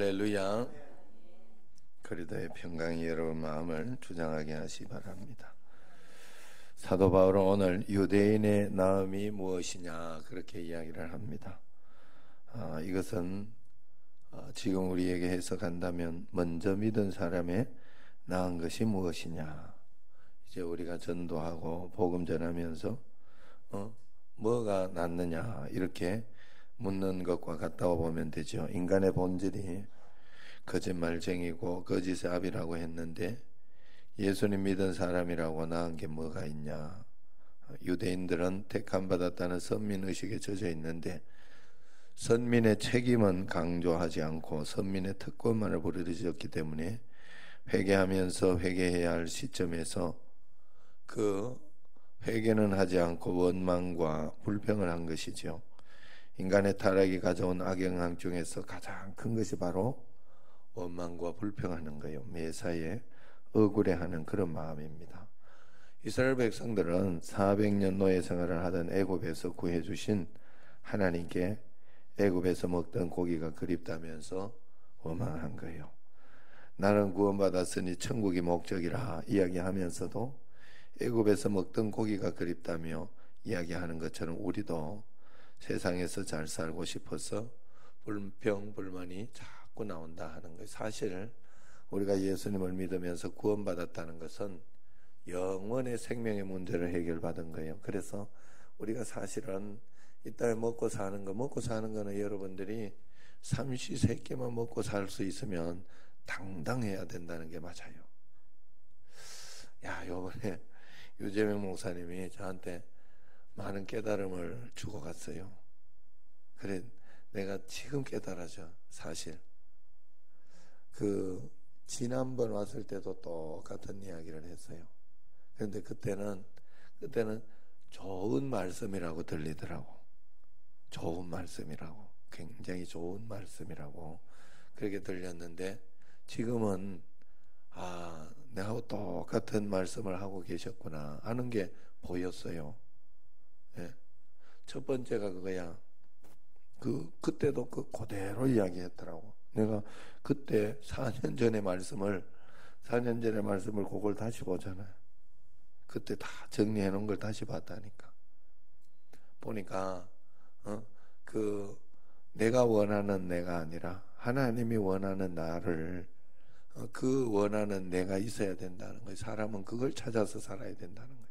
할렐루야. 그리스도의 평강이 여러분 마음을 주장하게 하시 바랍니다. 사도 바울은 오늘 유대인의 나음이 무엇이냐 그렇게 이야기를 합니다. 이것은 지금 우리에게 해석한다면 먼저 믿은 사람의 나은 것이 무엇이냐. 이제 우리가 전도하고 복음 전하면서 뭐가 낫느냐 이렇게 묻는 것과 같다고 보면 되죠. 인간의 본질이 거짓말쟁이고 거짓의 압이라고 했는데 예수님 믿은 사람이라고 나은 게 뭐가 있냐. 유대인들은 택함받았다는 선민의식에 젖어 있는데 선민의 책임은 강조하지 않고 선민의 특권만을 부르짖었기 때문에 회개하면서 회개해야 할 시점에서 그 회개는 하지 않고 원망과 불평을 한 것이죠. 인간의 타락이 가져온 악영향 중에서 가장 큰 것이 바로 원망과 불평하는 거예요. 매사에 억울해하는 그런 마음입니다. 이스라엘 백성들은 400년 노예 생활을 하던 애굽에서 구해주신 하나님께 애굽에서 먹던 고기가 그립다면서 원망한 거예요. 나는 구원받았으니 천국이 목적이라 이야기하면서도 애굽에서 먹던 고기가 그립다며 이야기하는 것처럼 우리도 세상에서 잘 살고 싶어서 불평, 불만이 자꾸 나온다 하는 거예요. 사실 우리가 예수님을 믿으면서 구원받았다는 것은 영원의 생명의 문제를 해결받은 거예요. 그래서 우리가 사실은 이 땅에 먹고 사는 거는 여러분들이 삼시세끼만 먹고 살 수 있으면 당당해야 된다는 게 맞아요. 요번에 유재명 목사님이 저한테 많은 깨달음을 주고 갔어요. 그래, 내가 지금 깨달아져. 사실 지난번 왔을 때도 똑같은 이야기를 했어요. 그런데 그때는 좋은 말씀이라고 들리더라고. 좋은 말씀이라고, 굉장히 좋은 말씀이라고 그렇게 들렸는데 지금은 내가 똑같은 말씀을 하고 계셨구나 하는 게 보였어요. 예. 첫 번째가 그거야. 그때도 그대로 이야기했더라고. 내가 그때 4년 전의 말씀을 그걸 다시 보잖아요. 그때 다 정리해 놓은 걸 다시 봤다니까. 보니까 내가 원하는 내가 아니라 하나님이 원하는 나를, 그 원하는 내가 있어야 된다는 거예요. 사람은 그걸 찾아서 살아야 된다는 거예요.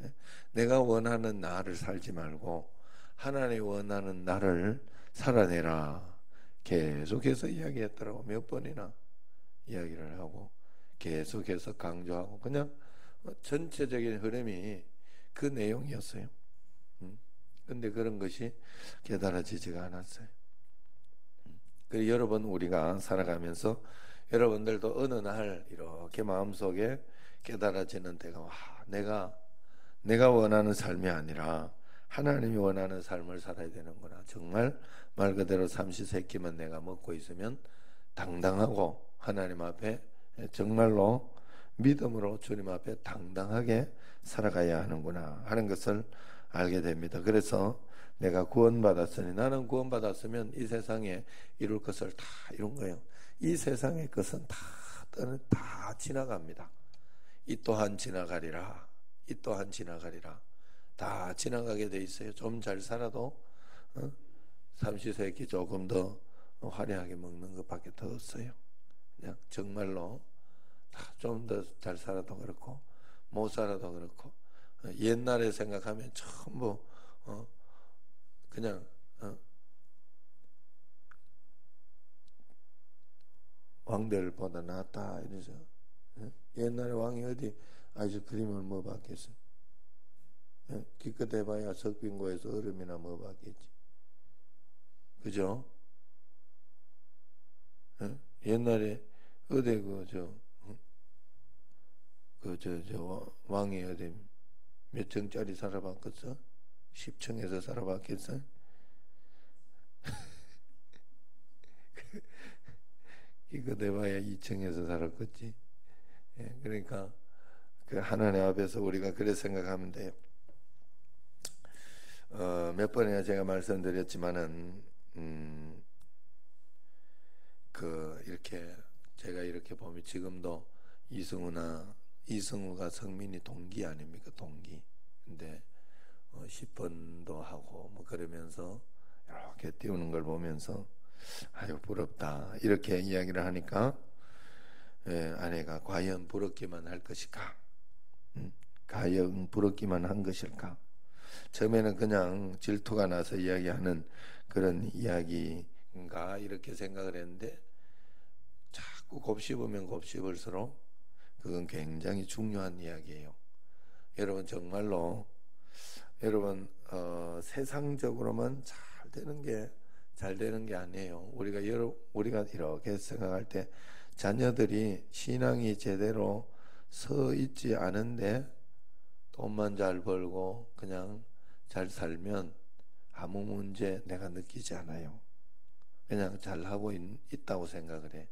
예? 내가 원하는 나를 살지 말고 하나님이 원하는 나를 살아내라. 계속해서 이야기했더라고. 몇 번이나 이야기를 하고 계속해서 강조하고 그냥 전체적인 흐름이 그 내용이었어요. 근데 그런 것이 깨달아지지가 않았어요. 그래서 여러분, 우리가 살아가면서 여러분들도 어느 날 이렇게 마음속에 깨달아지는 때가 내가 원하는 삶이 아니라 하나님이 원하는 삶을 살아야 되는구나. 정말 말 그대로 삼시세끼만 내가 먹고 있으면 당당하고 하나님 앞에 정말로 믿음으로 주님 앞에 당당하게 살아가야 하는구나 하는 것을 알게 됩니다. 그래서 내가 구원받았으니, 나는 구원받았으면 이 세상에 이룰 것을 다 이룬 거예요. 이 세상의 것은 다 지나갑니다. 이 또한 지나가리라. 이 또한 지나가리라. 다 지나가게 돼 있어요. 좀 잘 살아도 삼시세끼 조금 더 화려하게 먹는 것밖에 더 없어요. 그냥 정말로 좀 더 잘 살아도 그렇고 못 살아도 그렇고 옛날에 생각하면 전부 그냥 왕들보다 낫다 이러죠. 옛날에 왕이 어디 아이스크림을 먹어봤겠어요? 기껏 해봐야 석빙고에서 얼음이나 먹어봤겠지. 그죠? 옛날에 어디 왕이 어디 몇 층짜리 살아봤겠어? 10층에서 살아봤겠어? 기껏 해봐야 2층에서 살았겠지. 그러니까 그 하나님 앞에서 우리가 그래 생각하면 돼요. 몇 번이나 제가 말씀드렸지만은 이렇게 제가 이렇게 보면 지금도 이승우가 성민이 동기 아닙니까? 동기. 근데 10번도 하고 뭐 그러면서 이렇게 띄우는 걸 보면서 아유 부럽다 이렇게 이야기를 하니까 아내가 과연 부럽기만 할 것일까? 과연 부럽기만 한 것일까? 처음에는 그냥 질투가 나서 이야기하는 그런 이야기인가 이렇게 생각을 했는데 자꾸 곱씹으면 곱씹을수록 그건 굉장히 중요한 이야기예요. 여러분 정말로 여러분 세상적으로만 잘 되는 게 아니에요. 우리가 이렇게 생각할 때 자녀들이 신앙이 제대로 서 있지 않은데 돈만 잘 벌고 그냥 잘 살면 아무 문제 내가 느끼지 않아요. 그냥 잘하고 있다고 생각을 해.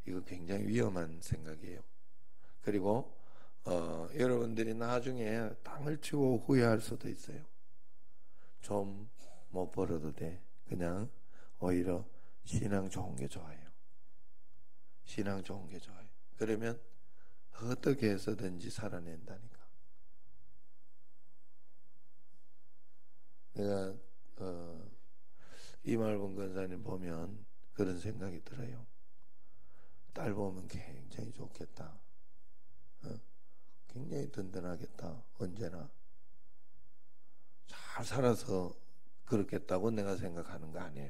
이거 굉장히 위험한 생각이에요. 그리고 여러분들이 나중에 땅을 치고 후회할 수도 있어요. 좀 못 벌어도 돼. 그냥 오히려 신앙 좋은 게 좋아요. 신앙 좋은 게 좋아요. 그러면 어떻게 해서든지 살아낸다니까. 내가 이말봉 권사님 보면 그런 생각이 들어요. 딸 보면 굉장히 좋겠다. 굉장히 든든하겠다. 언제나 잘 살아서 그렇겠다고 내가 생각하는 거 아니에요.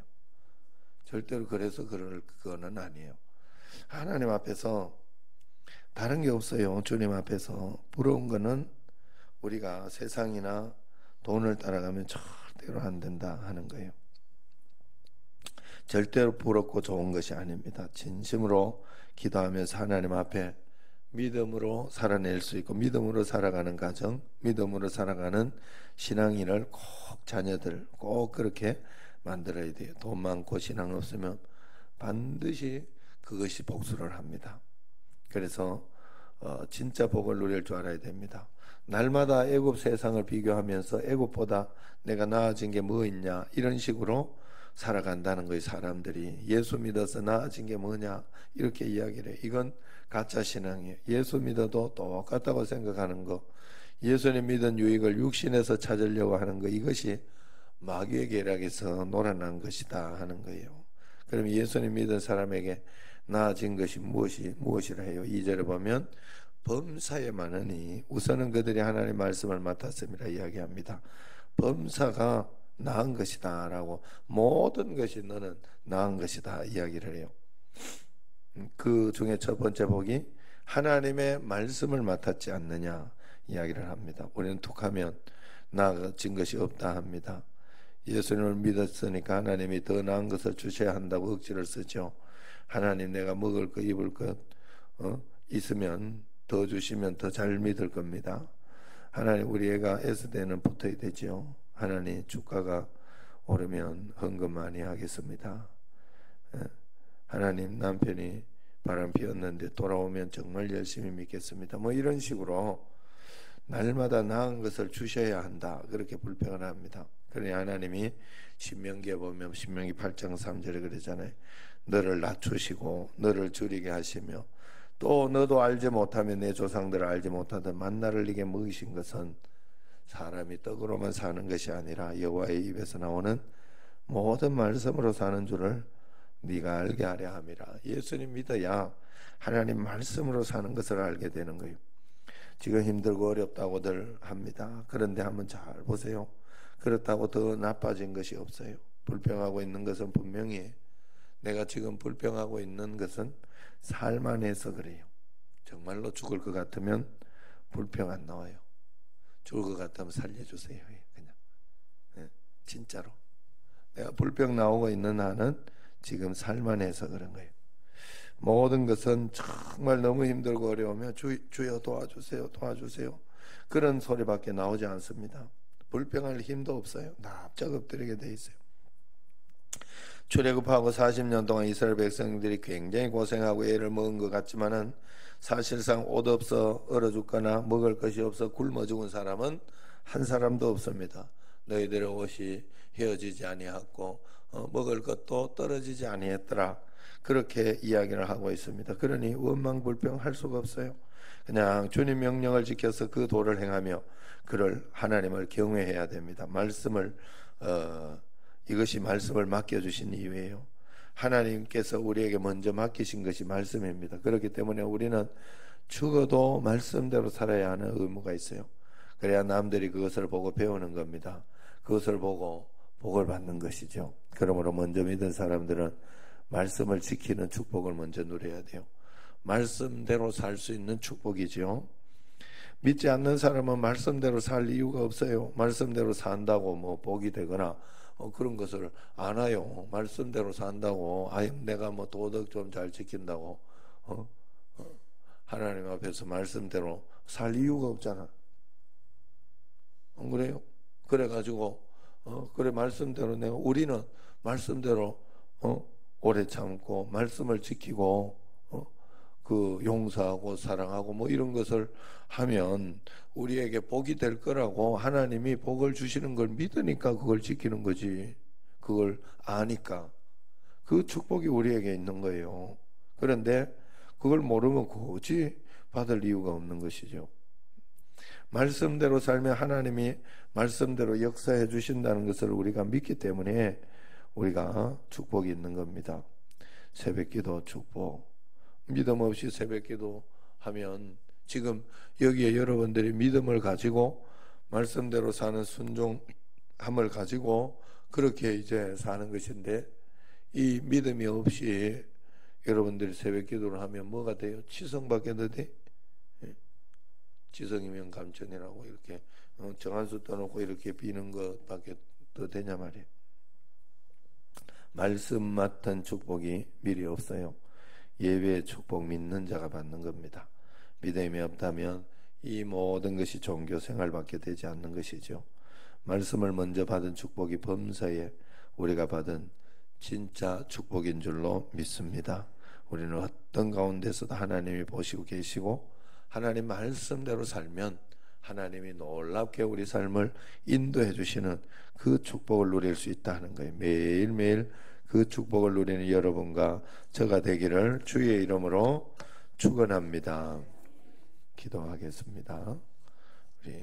절대로 그래서 그거는 아니에요. 하나님 앞에서 다른 게 없어요. 주님 앞에서 부러운 거는 우리가 세상이나 돈을 따라가면 절대로 안 된다 하는 거예요. 절대로 부럽고 좋은 것이 아닙니다. 진심으로 기도하면서 하나님 앞에 믿음으로 살아낼 수 있고 믿음으로 살아가는 가정, 믿음으로 살아가는 신앙인을 꼭 자녀들 꼭 그렇게 만들어야 돼요. 돈 많고 신앙 없으면 반드시 그것이 복수를 합니다. 그래서 진짜 복을 누릴 줄 알아야 됩니다. 날마다 애굽 세상을 비교하면서 애굽보다 내가 나아진 게 뭐 있냐 이런 식으로 살아간다는 거예요. 사람들이 예수 믿어서 나아진 게 뭐냐 이렇게 이야기를 해요. 이건 가짜 신앙이에요. 예수 믿어도 똑같다고 생각하는 거, 예수님 믿은 유익을 육신에서 찾으려고 하는 거, 이것이 마귀의 계략에서 놀아난 것이다 하는 거예요. 그럼 예수님 믿은 사람에게 나아진 것이 무엇이라 해요? 2절에 보면 범사에 많으니 우선은 그들이 하나님의 말씀을 맡았음이라 이야기합니다. 범사가 나은 것이다 라고, 모든 것이 너는 나은 것이다 이야기를 해요. 그 중에 첫 번째 복이 하나님의 말씀을 맡았지 않느냐 이야기를 합니다. 우리는 툭하면 나아진 것이 없다 합니다. 예수님을 믿었으니까 하나님이 더 나은 것을 주셔야 한다고 억지를 쓰죠. 하나님 내가 먹을 것 입을 것 있으면 더 주시면 더 잘 믿을 겁니다. 하나님 우리 애가 S대는 붙어야 되죠. 하나님 주가가 오르면 헌금 많이 하겠습니다. 하나님 남편이 바람 피웠는데 돌아오면 정말 열심히 믿겠습니다. 뭐 이런 식으로 날마다 나은 것을 주셔야 한다 그렇게 불평을 합니다. 그러니 하나님이 신명기에 보면 신명기 8장 3절에 그러잖아요. 너를 낮추시고 너를 줄이게 하시며 또 너도 알지 못하면 내 조상들을 알지 못하던 만나를 네게 먹이신 것은 사람이 떡으로만 사는 것이 아니라 여호와의 입에서 나오는 모든 말씀으로 사는 줄을 네가 알게 하려 함이라. 예수님 믿어야 하나님 말씀으로 사는 것을 알게 되는 거예요. 지금 힘들고 어렵다고들 합니다. 그런데 한번 잘 보세요. 그렇다고 더 나빠진 것이 없어요. 불평하고 있는 것은 분명히 내가 지금 불평하고 있는 것은 삶 안에서 그래요. 정말로 죽을 것 같으면 불평 안 나와요. 죽을 것 같으면 살려주세요. 그냥 진짜로 내가 불평 나오고 있는 한은 지금 삶 안에서 그런 거예요. 모든 것은 정말 너무 힘들고 어려우면 주여 도와주세요 도와주세요 그런 소리밖에 나오지 않습니다. 불평할 힘도 없어요. 납작 엎드리게 돼 있어요. 출애굽하고 40년 동안 이스라엘 백성들이 굉장히 고생하고 애를 먹은 것 같지만은 사실상 옷 없어 얼어 죽거나 먹을 것이 없어 굶어 죽은 사람은 한 사람도 없습니다. 너희들의 옷이 헤어지지 아니하고 먹을 것도 떨어지지 아니했더라. 그렇게 이야기를 하고 있습니다. 그러니 원망불평할 수가 없어요. 그냥 주님 명령을 지켜서 그 도를 행하며 그를 하나님을 경외해야 됩니다. 말씀을 이것이 말씀을 맡겨주신 이유예요. 하나님께서 우리에게 먼저 맡기신 것이 말씀입니다. 그렇기 때문에 우리는 죽어도 말씀대로 살아야 하는 의무가 있어요. 그래야 남들이 그것을 보고 배우는 겁니다. 그것을 보고 복을 받는 것이죠. 그러므로 먼저 믿은 사람들은 말씀을 지키는 축복을 먼저 누려야 돼요. 말씀대로 살 수 있는 축복이죠. 믿지 않는 사람은 말씀대로 살 이유가 없어요. 말씀대로 산다고 뭐 복이 되거나 그런 것을 안 해요. 말씀대로 산다고 내가 뭐 도덕 좀 잘 지킨다고 하나님 앞에서 말씀대로 살 이유가 없잖아. 안 그래요? 그래가지고 그래 말씀대로 우리는 말씀대로 오래 참고 말씀을 지키고 그 용서하고 사랑하고 뭐 이런 것을 하면 우리에게 복이 될 거라고 하나님이 복을 주시는 걸 믿으니까 그걸 지키는 거지. 그걸 아니까 그 축복이 우리에게 있는 거예요. 그런데 그걸 모르면 굳이 받을 이유가 없는 것이죠. 말씀대로 살면 하나님이 말씀대로 역사해 주신다는 것을 우리가 믿기 때문에 우리가 축복이 있는 겁니다. 새벽기도 축복. 믿음 없이 새벽기도 하면 지금 여기에 여러분들이 믿음을 가지고 말씀대로 사는 순종함을 가지고 그렇게 이제 사는 것인데 이 믿음이 없이 여러분들이 새벽기도를 하면 뭐가 돼요? 치성받게 돼? 지성이면 감천이라고 이렇게 정한수 떠놓고 이렇게 비는 것밖에 더 되냐 말이에요. 말씀 맡은 축복이 미리 없어요. 예배의 축복 믿는 자가 받는 겁니다. 믿음이 없다면 이 모든 것이 종교 생활밖에 되지 않는 것이죠. 말씀을 먼저 받은 축복이 범사에 우리가 받은 진짜 축복인 줄로 믿습니다. 우리는 어떤 가운데서도 하나님이 보시고 계시고 하나님 말씀대로 살면 하나님이 놀랍게 우리 삶을 인도해 주시는 그 축복을 누릴 수 있다는 거예요. 매일매일 그 축복을 누리는 여러분과 저가 되기를 주의 이름으로 축원합니다. 기도하겠습니다. 우리